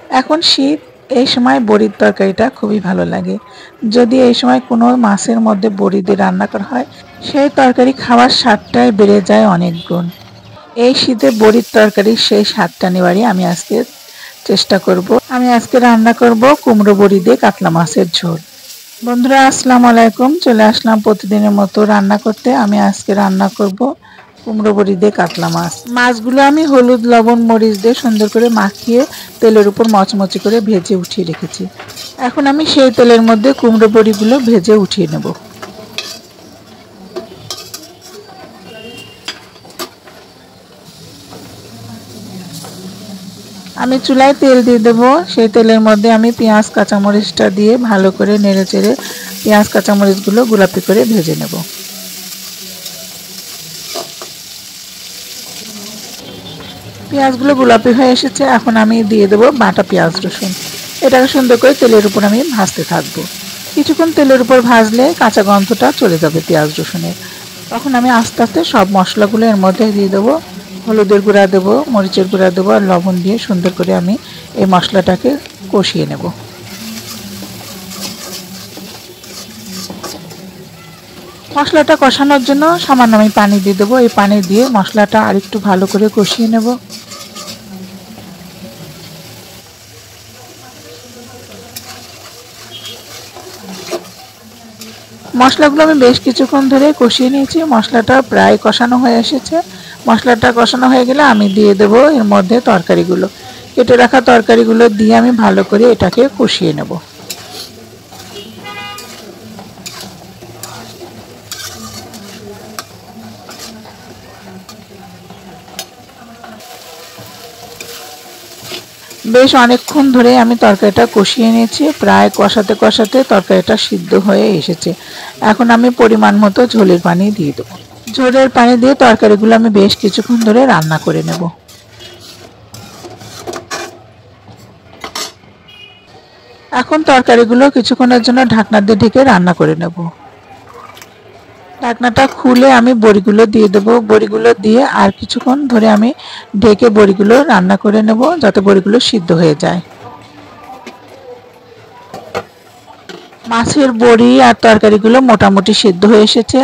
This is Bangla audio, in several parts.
এখন শীত, এই সময় বড়ির তরকারিটা খুবই ভালো লাগে। যদি এই সময় কোনো মাছের মধ্যে বড়ি দিয়ে রান্না করা হয়, সেই তরকারি খাওয়ার স্বাদটাই বেড়ে যায় অনেক গুণ। এই শীতে বড়ির তরকারির সেই স্বাদটা নেওয়ারই আমি আজকে চেষ্টা করব। আমি আজকে রান্না করব কুমড়ো বড়ি দিয়ে কাতলা মাছের ঝোল। বন্ধুরা আসসালামু আলাইকুম, চলে আসলাম প্রতিদিনের মতো রান্না করতে। আমি আজকে রান্না করব কুমড়ো বড়ি দিয়ে কাতলা মাছ। মাছগুলো আমি হলুদ লবণ মরিচ দিয়ে সুন্দর করে মাখিয়ে তেলের উপর মচমচে করে ভেজে উঠিয়ে রেখেছি। এখন আমি সেই তেলের মধ্যে কুমড়ো বড়িগুলো ভেজে উঠিয়ে নেব। আমি চুলায় তেল দিয়ে দেবো। সেই তেলের মধ্যে আমি পেঁয়াজ কাঁচামরিচটা দিয়ে ভালো করে নেড়ে চেড়ে পেঁয়াজ কাঁচামরিচগুলো গোলাপি করে ভেজে নেব। পেঁয়াজগুলো গোলাপি হয়ে এসেছে, এখন আমি দিয়ে দেবো বাটা পেঁয়াজ রসুন। এটাকে সুন্দর করে তেলের উপর আমি ভাজতে থাকবো। কিছুক্ষণ তেলের উপর ভাজলে কাঁচা গন্ধটা চলে যাবে পেঁয়াজ রসুনের। তখন আমি আস্তে আস্তে সব মশলাগুলো এর মধ্যে দিয়ে দেবো। হলুদের গুঁড়া দেবো, মরিচের গুঁড়া দেবো আর লবণ দিয়ে সুন্দর করে আমি এই মশলাটাকে কষিয়ে নেব। মশলাটা কষানোর জন্য সামান্য আমি পানি দিয়ে দেবো। এই পানি দিয়ে মশলাটা আরেকটু ভালো করে কষিয়ে নেব। মশলাগুলো আমি বেশ কিছুক্ষণ ধরে কষিয়ে নিয়েছি। মশলাটা প্রায় কষানো হয়ে এসেছে। মশলাটা কষানো হয়ে গেলে আমি দিয়ে দেব এর মধ্যে তরকারিগুলো। কেটে রাখা তরকারিগুলো দিয়ে আমি ভালো করে এটাকে কষিয়ে নেব। বেশ অনেকক্ষণ ধরে আমি তরকারিটা কষিয়ে নিয়েছি। প্রায় কষাতে কষাতে তরকারিটা সিদ্ধ হয়ে এসেছে। এখন আমি পরিমাণ মতো ঝোলের পানি দিয়ে দেবো। ঝোলের পানি দিয়ে তরকারিগুলো আমি বেশ কিছুক্ষণ ধরে রান্না করে নেব। এখন তরকারিগুলো কিছুক্ষণের জন্য ঢাকনা দিয়ে ঢেকে রান্না করে নেব। ঢাকনাটা খুলে আমি বড়িগুলো দিয়ে দেবো। বড়িগুলো দিয়ে আর কিছুক্ষণ ধরে আমি ঢেকে বড়িগুলো রান্না করে নেব, যাতে বড়িগুলো সিদ্ধ হয়ে যায়। মাছের বড়ি আর তরকারিগুলো মোটামুটি সিদ্ধ হয়ে এসেছে।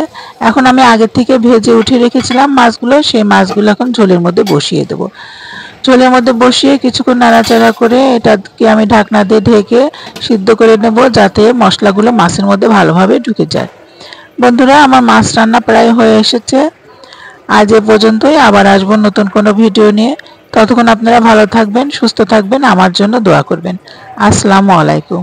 এখন আমি আগে থেকে ভেজে উঠিয়ে রেখেছিলাম মাছগুলো, সেই মাছগুলো এখন ঝোলের মধ্যে বসিয়ে দেব। ঝোলের মধ্যে বসিয়ে কিছুক্ষণ নাড়াচাড়া করে এটাকে আমি ঢাকনা দিয়ে ঢেকে সিদ্ধ করে নেব, যাতে মশলাগুলো মাছের মধ্যে ভালোভাবে ঢুকে যায়। বন্ধুরা আমার মাছ রান্না প্রায় হয়ে এসেছে। আজ এ পর্যন্তই, আবার আসবো নতুন কোনো ভিডিও নিয়ে। ততক্ষণ আপনারা ভালো থাকবেন, সুস্থ থাকবেন, আমার জন্য দোয়া করবেন। আসসালামু আলাইকুম।